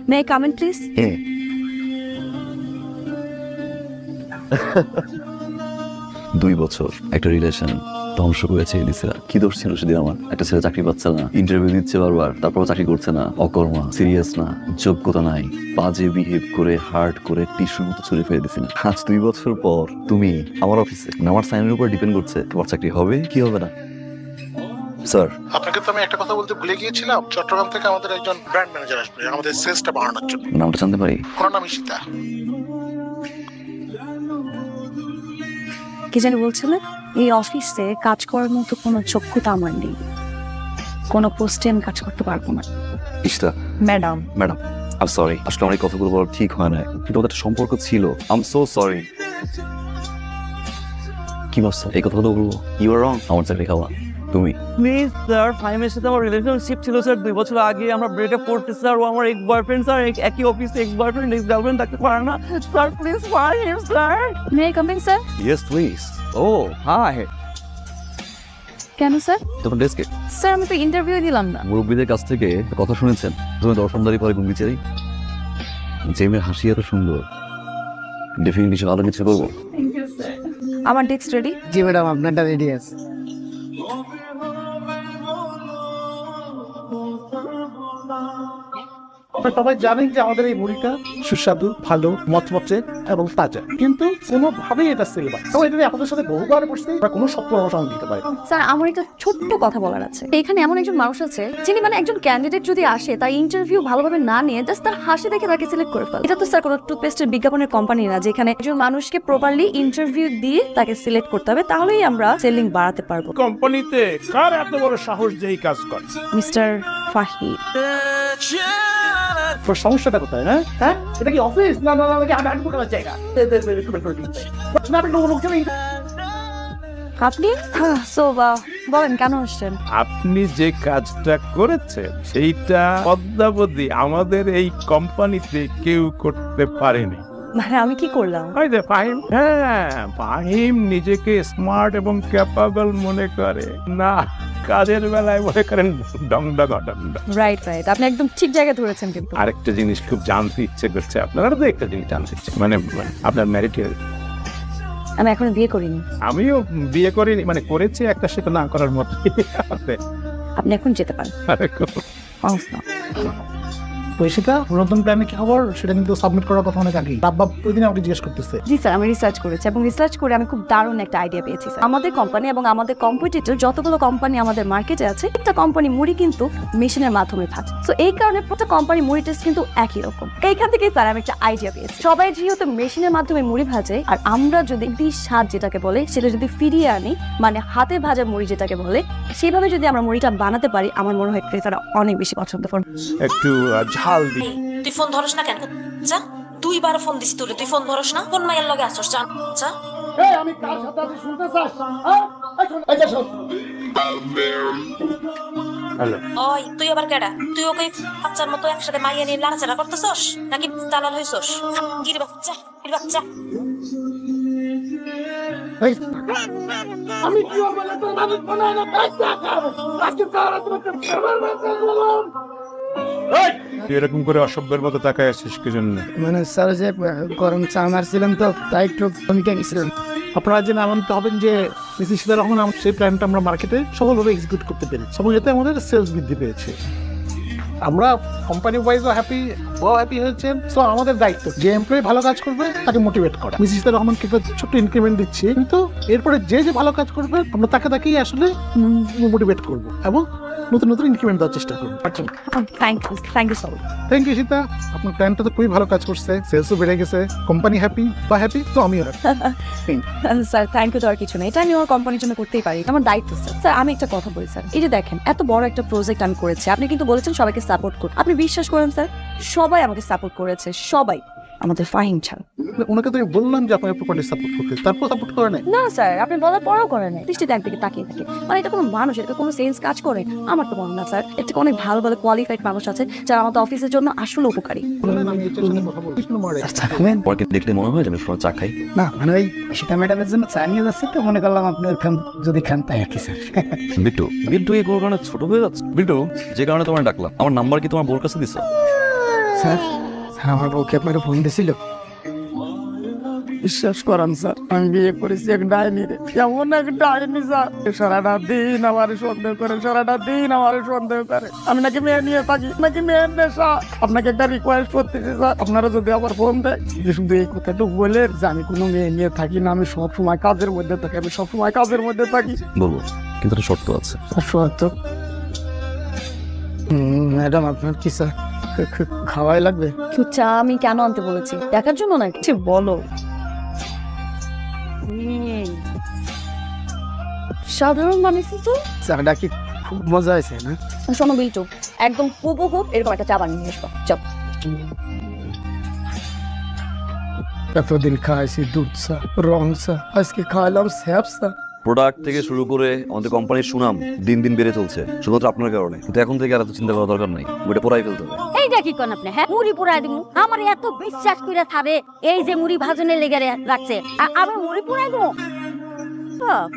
May I come in please? হ্যাঁ। 2 বছর একটা রিলেশন ধ্বংস করেছে দিছে। কি দোষ ছিল সেদিন আমার? একটা ছেলে চাকরি পাচ্ছে না, ইন্টারভিউ দিচ্ছে বারবার, তারপর চাকরি করছে না, অকর্মা, সিরিয়াস না, যোগ্যতা নাই, বাজে বিহেভ করে হার্ট করে টিস্যুর মতো ছুঁড়ে ফেলে দিছি না। আজ 2 বছর পর তুমি আমার অফিসে, আমার সাইনের উপর ডিপেন্ড করছে তোমার চাকরি হবে কি হবে না। স্যার, আপনাকে তো আমি একটা কথা বলতে ভুলে গিয়েছিলাম, চট্টগ্রাম থেকে আমাদের একজন ব্র্যান্ড ম্যানেজার আসবে আমাদের সেলসটা বাড়ানোর জন্য। নামটা জানতে পারি? ওনার নাম ঈশিতা। কি জানি বলছিলেন? এই অফিসে কাজ করার মতো কোনো যোগ্যতা আমার নেই, কোনো পোস্টে আমি কাজ করতে পারবো না। ইশতা ম্যাডাম। ম্যাডাম, আই সরি, আসলে আমার এই কথাগুলো বলা ঠিক হয় না, কিন্তু ওদের একটা সম্পর্ক ছিল। I am so sorry. কি বলছো? এই কথাগুলো বলবো? ইউ আর রং। আমার চাকরি খাওয়া তুমি। প্লিজ স্যার, ফাহিমের সাথে আমার রিলেশনশিপ ছিল স্যার 2 বছর আগে, আমরা ব্রেকআপ করতে স্যার। ও আমার এক্স বয়ফ্রেন্ড স্যার, একই অফিসে এক্স বয়ফ্রেন্ড এক্স গার্লফ্রেন্ড থাকতে পারে না sir. Please Fahim sir. May I come in sir? Yes please. Oh hi. কেন স্যার? তোমার ডেস্কে স্যার আমি তো ইন্টারভিউ দিলাম না। মুরব্বীদের কাছ থেকে কথা শুনেছেন? তুমি দর্শনদারি পরে গুণ বিচারি। যে মেয়ের হাসি এত সুন্দর, ডেফিনেটলি ভালো কিছু করবো। আমার ডেস্ক রেডি? জি ম্যাডাম, আপনারটা রেডি আছে। আপনারা সবাই জানেন যে আমাদের এই মুড়িটা সুস্বাদু, ভালো, মচমচে এবং তাজা, কিন্তু কোনোভাবেই এটা সেল হয়। তো এটা আপনাদের সাথে বহুবার বসতে আমরা কোনো সত্য অনুসরণ দিতে পারি। স্যার আমার একটা ছোট্ট কথা বলার আছে। এখানে এমন একজন মানুষ আছে যিনি মানে একজন ক্যান্ডিডেট যদি আসে তার ইন্টারভিউ ভালোভাবে না নিয়ে জাস্ট তার হাসি দেখে তাকে সিলেক্ট করে ফেলে। এটা তো স্যার কোনো টুথপেস্টের বিজ্ঞাপনের কোম্পানি না যেখানে একজন মানুষকে প্রপারলি ইন্টারভিউ দিয়ে তাকে সিলেক্ট করতে হবে, তাহলেই আমরা সেলিং বাড়াতে পারবো। কোম্পানিতে কার এত বড় সাহস যে এই কাজ করে? মিস্টার ফাহিম। তোর সমস্যাটা কোথায়? হ্যাঁ, এটা কি অফিস? না না না, আমি আটবো করার জায়গা। আপনি সো বলেন কেন আসছেন? আপনি যে কাজটা করেছেন সেইটা পদ্মাবতী আমাদের এই কোম্পানিতে কেউ করতে পারেনি। মানে আমি কি করলাম? ওই যে ফাহিম, হ্যাঁ, ফাহিম নিজেকে স্মার্ট এবং ক্যাপাবল মনে করে না, কাজের বেলায় মনে করেন ডংডা ঘটনা। রাইট রাইট, আপনি একদম ঠিক জায়গায় ধরেছেন। কিন্তু আরেকটা জিনিস খুব জানতে ইচ্ছে করছে আপনার, তো একটা জিনিস জানতে ইচ্ছে, মানে আপনার ম্যারিড? আমি এখনো বিয়ে করিনি। আমিও বিয়ে করিনি, মানে করেছি একটা, সেটা না করার মতো। আপনি এখন যেতে পারেন। সেটা নতুন প্ল্যানে কি খবর সেটা কিন্তু সাবমিট করার কথা অনেক আগে। আব্বা ওই দিন আমাকে জিজ্ঞেস করতেছে। জি স্যার, আমি রিসার্চ করেছি এবং রিসার্চ করে আমি খুব দারুণ একটা আইডিয়া পেয়েছি স্যার। আমাদের কোম্পানি এবং আমাদের কম্পিটিটর যতগুলো কোম্পানি আমাদের মার্কেটে আছে, একটা কোম্পানি মুড়ি কিন্তু মেশিনের মাধ্যমে ভাজে। তো এই কারণে প্রত্যেক কোম্পানি মুড়ি টেস্ট কিন্তু একই রকম। এইখান থেকে স্যার আমি একটা আইডিয়া পেয়েছি। সবাই যেহেতু মেশিনের মাধ্যমে মুড়ি ভাজে, আর আমরা যদি স্বাদ যেটাকে বলে সেটা যদি ফিরিয়ে আনি, মানে হাতে ভাজা মুড়ি যেটাকে বলে, সেভাবে যদি আমরা মুড়িটা বানাতে পারি, আমার মনে হয় ক্রেতারা অনেক বেশি পছন্দ করবে। একটু ঝাল দিই। তুই ফোন ধরস না কেন? যা, 2 বার ফোন দিছি তোরে, তুই ফোন ধরস না? কোন মাইয়ের লগে আসছস? যা যা। এই আমি কার সাথে আছি শুনতে চাস? হ্যাঁ, এই শোন। হ্যালো, ওই তুই আবার কেডা? তুই ওকে বাচ্চার মতো একসাথে মাইয়া নিয়ে লাড়াচাড়া করতেছস নাকি দালাল হইছস? গিরে বাচ্চা, গিরে বাচ্চা। আমি কি বলবো তোর মানুষ বানায় না কাজটা কর। আজকে সারা তোমাকে বললাম। এরকম করে অসভ্যের মতো তাকায় আসছিস কি জন্য? মানে স্যার যে গরম চা মারছিলেন তো তাই একটু ভূমিকা গেছিলেন। আপনারা যে মানতে হবেন যে মিসেস শীতল রহমান, সেই প্ল্যানটা আমরা মার্কেটে সফলভাবে এক্সিকিউট করতে পেরেছি এবং এতে আমাদের সেলস বৃদ্ধি পেয়েছে। আমরা কোম্পানি ওয়াইজও হ্যাপি, ও হ্যাপি হয়েছে। সো আমাদের দায়িত্ব যে এমপ্লয়ি ভালো কাজ করবে তাকে মোটিভেট করা। মিসেস শীতল রহমানকে ছোট্ট ইনক্রিমেন্ট দিচ্ছি, কিন্তু এরপরে যে যে ভালো কাজ করবে আমরা তাকেই আসলে মোটিভেট করবো এবং নতুন নতুন ইনক্রিমেন্ট দেওয়ার চেষ্টা করবো। Thank you so much. Thank you Sita, আপনার প্ল্যানটা তো খুবই ভালো কাজ করছে, সেলসও বেড়ে গেছে, কোম্পানি হ্যাপি বা হ্যাপি, তো আমিও হ্যাপি। স্যার থ্যাংক ইউ দেওয়ার কিছু নেই, এটা আমি আমার কোম্পানির জন্য করতেই পারি, আমার দায়িত্ব স্যার। স্যার আমি একটা কথা বলি স্যার, এই যে দেখেন এত বড় একটা প্রজেক্ট আমি করেছি, আপনি কিন্তু বলেছেন সবাইকে সাপোর্ট করুন। আপনি বিশ্বাস করেন স্যার, সবাই আমাকে সাপোর্ট করেছে, সবাই, আমাদের ফাহিম ছাড়া। ওনাকে তো আমি বললাম যে আপনাকে প্রপার্টি সাপোর্ট করতে, তারপর সাপোর্ট করে নাই। না স্যার, আপনি বলার পরেও করেন নাই, দৃষ্টিতে একদিকে তাকিয়ে থাকে। মানে এটা কোনো মানুষ, এটা কোনো সেন্স কাজ করে? আমার তো মনে না স্যার, এর থেকে অনেক ভালো ভালো কোয়ালিফাইড মানুষ আছে যারা আমাদের অফিসের জন্য আসলে উপকারী। পরে দেখলে মনে হয় যে আমি চা খাই না, মানে ওই সেটা ম্যাডামের জন্য চা নিয়ে যাচ্ছে তো মনে করলাম আপনি যদি খান তাই আর কি স্যার। বিট্টু, বিট্টু এই কোনো কারণে ছোট হয়ে যাচ্ছে? বিট্টু, যে কারণে তোমার ডাকলাম, আমার নাম্বার কি তোমার বোর কাছে দিছো? স্যার স্যার আমার বউকে আপনাকে ফোন দিয়েছিল। বিশ্বাস করেন স্যার, আমি বিয়ে করেছি এক ডাইনিরে, এমন এক ডাইনি স্যার, সারাটা দিন আমার সন্দেহ করে, সারাটা দিন আমার সন্দেহ করে আমি নাকি মেয়ে নিয়ে থাকি, নাকি মেয়ের নেশা। আপনাকে একটা রিকোয়েস্ট করতেছি স্যার, আপনারা যদি আবার ফোন দেয় যে শুধু এই কথাটা বলে যে আমি কোনো মেয়ে নিয়ে থাকি না, আমি সবসময় কাজের মধ্যে থাকি, আমি সবসময় কাজের মধ্যে থাকি। বলবো, কিন্তু একটা শর্ত আছে। সত্য ম্যাডাম আপনার কি স্যার খাওয়াই লাগবে? তো চা আমি কেন আনতে বলেছি, দেখার জন্য নাকি? বলো। সাধারণ বানিয়েছি তো। চাটা কি খুব মজা হয়েছে না? শোনো বিল্টু, একদম হুবহু এরকম একটা চা বানিয়ে নিয়ে আসবো। চল। এতদিন খাইছি দুধ চা, রং চা, আজকে খাইলাম স্যাপ চা। প্রোডাক্ট থেকে শুরু করে আমাদের কোম্পানির সুনাম দিন দিন বেড়ে চলছে শুধুমাত্র আপনার কারণে, কিন্তু এখন থেকে আর এত চিন্তা করার দরকার নাই, ওটা পড়াই ফেলতে হবে। এইটা কি কোন আপনি? হ্যাঁ, মুড়ি পোড়াই দিমু? আমার এত বিশ্বাস করে থাবে এই যে মুড়ি ভাজনে লেগে রাখছে, আর আমি মুড়ি পোড়াই দিমু?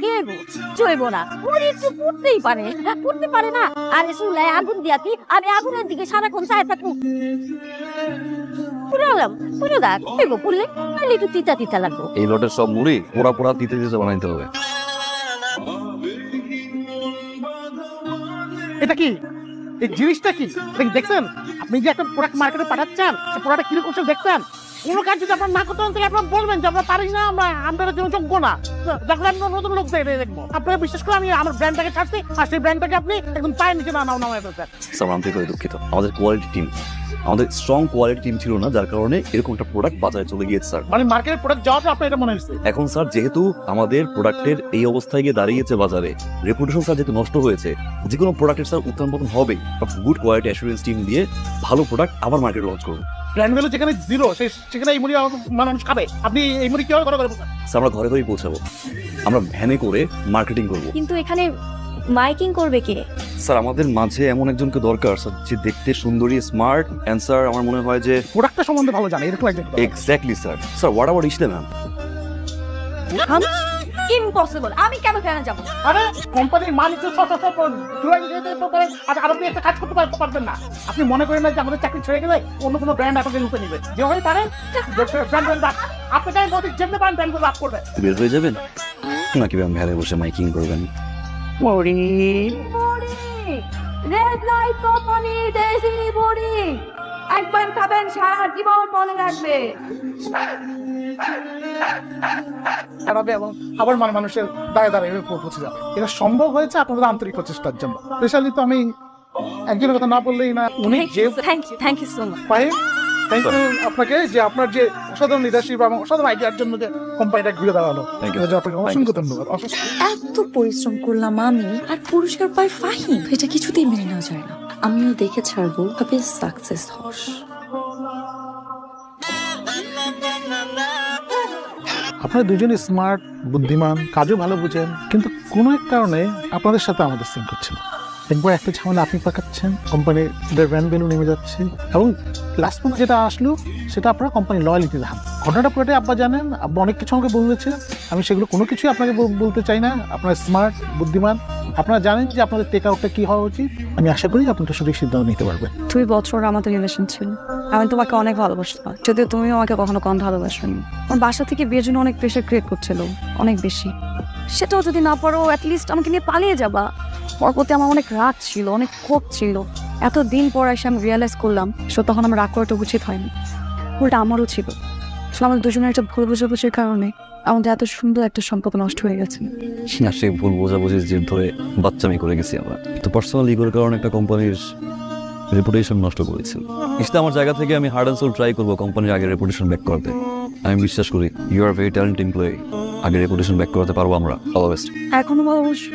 কে গো জৈব না, মুড়ি একটু পুড়তেই পারে, পুড়তে পারে না? আর চুলায় আগুন দিয়া কি আমি আগুনের দিকে সারাক্ষণ চাই থাকবো? পুরালাম, পুরো দাগ এগো পুড়লে তাহলে একটু তিতা তিতা লাগবো। এই লটের সব মুড়ি পোড়া পোড়া দিতে দিতে বানাইতে হবে। এটা কি, এই জিনিসটা কি দেখছেন? আপনি যে একটা প্রোডাক্ট মার্কেটে পাঠাচ্ছেন, সেই প্রোডাক্ট কিরকম দেখছেন? কোনো কাজ যদি আপনার না করতে হন তাহলে আপনার বলবেন যে আমরা পারি না, আমরা আমাদের জন্য যোগ্য না, যখন আমি নতুন লোক দেখবো। আপনারা বিশ্বাস করে আমি আমার ব্র্যান্ডটাকে ছাড়ছি, আর সেই ব্র্যান্ডটাকে আপনি একদম পায়ের নিচে নামায় ফেলছেন। স্যার আমি থেকে দুঃখিত, আমাদের কোয়ালিটি টিম, আমাদের স্ট্রং কোয়ালিটি টিম ছিল না, যার কারণে এরকম একটা প্রোডাক্ট বাজারে চলে গিয়েছে স্যার। মানে মার্কেটের প্রোডাক্ট যাওয়াটা আপনার এটা মনে হচ্ছে? এখন স্যার যেহেতু আমাদের প্রোডাক্টের এই অবস্থায় গিয়ে দাঁড়িয়েছে বাজারে, রেপুটেশন স্যার যেহেতু নষ্ট হয়েছে, যে কোনো প্রোডাক্টের স্যার উত্থান পতন হবে, গুড কোয়ালিটি অ্যাসুরেন্স টিম দিয়ে ভালো প্রোডাক্ট আবার মার্কেটে লঞ্চ করবো। ব্র্যান্ড ভ্যালু যেখানে জিরো, সেখানে এই মুড়ি মানুষ খাবে, আপনি এই মুড়ি কিভাবে করে স্যার আমরা ঘরে ঘরেই পৌঁছাবো, আমরা ভ্যানে করে মার্কেটিং করবো। কিন্তু এখানে মাইকিং করবে কে? স্যার আমাদের মাঝে এমন একজনকে দরকার স্যার, যে দেখতে সুন্দরী, স্মার্ট, এন্ড স্যার আমার মনে হয় যে প্রোডাক্টটা সম্বন্ধে ভালো জানে, এরকম একজন। Exactly sir. Sir what about ইশলে ম্যাম? ইম্পসিবল, আমি কেন কেন যাবো? আরে কোম্পানির মালিক আর আপনি একটা কাজ করতে পারবেন না? আপনি মনে করেন না যে আমাদের চাকরি ছেড়ে গেলে অন্য কোনো ব্র্যান্ড আপনাকে রূপে নিবে? যেভাবে পারেন ব্র্যান্ড আপনাকে নদীর যেতে পারেন ব্র্যান্ড লাভ করবে। বের হয়ে যাবেন নাকি ম্যাম ভ্যানে বসে মাইকিং করবেন? মুড়ি মুড়ি রেড লাইট কোম্পানি দেশি মুড়ি, একবার খাবেন সারা জীবন মনে রাখবে। খারাপে এবং আবার মানুষের দায়ে দাঁড়িয়ে পৌঁছে যাবে। এটা সম্ভব হয়েছে আপনাদের আন্তরিক প্রচেষ্টার জন্য। স্পেশালি তো আমি একজনের কথা না বললেই না, উনি যে thank you so much. Thank you আপনাকে, যে আপনার যে অসাধারণ লিডারশিপ এবং অসাধারণ আইডিয়ার জন্য যে কোম্পানিটা ঘুরে দাঁড়ালো। আপনাকে অসংখ্য ধন্যবাদ। এত পরিশ্রম করলাম আমি, আর পুরস্কার পাই ফাহিম, এটা কিছুতেই মেনে নেওয়া যায় না। আমিও দেখে ছাড়বো কবে সাকসেস হস। আপনারা দুজনই স্মার্ট, বুদ্ধিমান, কাজও ভালো বুঝেন, কিন্তু কোনো এক কারণে আপনাদের সাথে আমাদের সিঙ্ক হচ্ছে না। একবার একটা ঝামেলা আপনি পাকাচ্ছেন, কোম্পানির ব্র্যান্ড ভ্যালু নেমে যাচ্ছে, এবং লাস্ট পর্যন্ত যেটা আসলো সেটা আপনারা কোম্পানির লয়ালিটি দেখান। ঘটনাটা পুরোটাই আব্বা জানেন, আব্বা অনেক কিছু আমাকে বলেছে, আমি সেগুলো কোনো কিছুই আপনাকে বলতে চাই না। আপনারা স্মার্ট, বুদ্ধিমান, আপনারা জানেন যে আপনাদের টেক আউটটা কি হওয়া উচিত। আমি আশা করি আপনারা সঠিক সিদ্ধান্ত নিতে পারবেন। 2 বছর আমাদের রিলেশন ছিল, আমি তোমাকে অনেক ভালোবাসতাম, যদিও তুমিও আমাকে কখনো কম ভালোবাসোনি। আমার বাসা থেকে বিয়ের জন্য অনেক প্রেশার ক্রিয়েট করছিল, অনেক বেশি। সেটাও যদি না পারো অ্যাটলিস্ট আমাকে নিয়ে পালিয়ে যাবা। ওর প্রতি আমার অনেক রাগ ছিল, অনেক ক্ষোভ ছিল। এতদিন পর এসে আমি রিয়েলাইজ করলাম তখন আমার রাগ করাটা উচিত হয়নি, ওটা আমারও ছিল। আসলে আমাদের দুজনের একটা ভুল বোঝাবুঝির কারণে আমাদের এত সুন্দর একটা সম্পর্ক নষ্ট হয়ে গেছে। না সে ভুল বোঝাবুঝির জের ধরে বাচ্চামি করে গেছি আমরা, তো পার্সোনাল ইগোর কারণে একটা কোম্পানির রেপুটেশন নষ্ট করেছিল। ইসটা আমার জায়গা থেকে আমি হার্ড অ্যান্ড সোল ট্রাই করবো কোম্পানির আগের রেপুটেশন ব্যাক করতে। আমি বিশ্বাস করি you are very talented employee, আগের রেপুটেশন ব্যাক করাতে পারবো আমরা। All the best. এখনো ভালোবাসো?